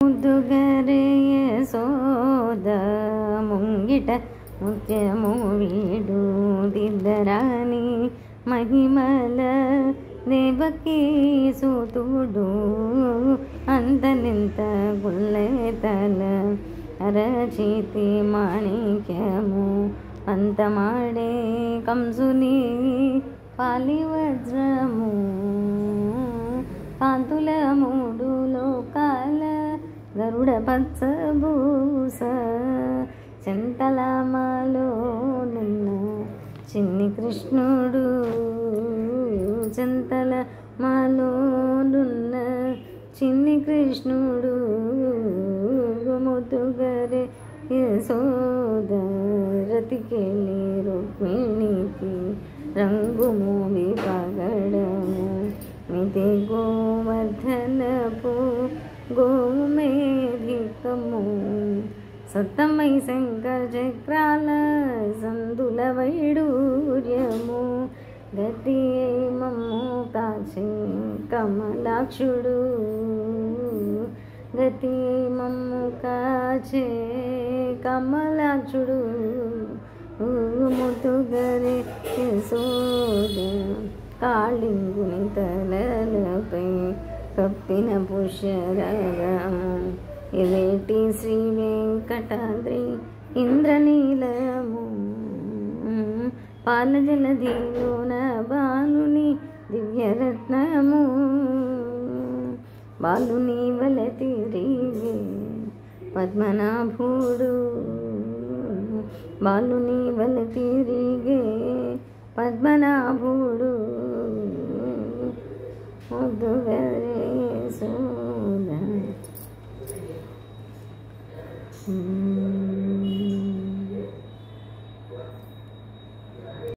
ముద్దుగరే యశోద ముంగిట ముత్యము వీడు దిద్దరాని మహిమల దేవకీ సూతుడు అంతనింత గుల్లెతల అరచేతి మాణిక్యము అంతమాడే కంసుని పాలి వజ్రము కాంతుల మూడు లోకాల గరుడ పచ్చబూస చింతలమాలో నిన్న చిన్ని కృష్ణుడు చింతల మాలోనున్న చిన్ని కృష్ణుడు ముద్దుగరే యశోద రతికెళ్ళి రుక్మిణికి రంగు మూవి పగడము మితి గోవర్ధనపు గోమేధికము సత్తమై శంఖ చక్రాల సందుల వైడూర్యము గతి మమ్ము కాచే కమలాక్షుడు గతి మమ్ము కాచే కమలాక్షుడు ముద్దుగరే యశోద కాళింగుని తలలపై కప్పిన పుష్యరాగము ఇవేటి శ్రీ వెంకటాద్రి ఇంద్రనీలము పాలజలధిలోన బాలుని దివ్యరత్నము బాలుని వల తిరిగే పద్మనాభుడు బాలుని వల తిరిగే పద్మనాభుడు ముద్దుగరే యశోద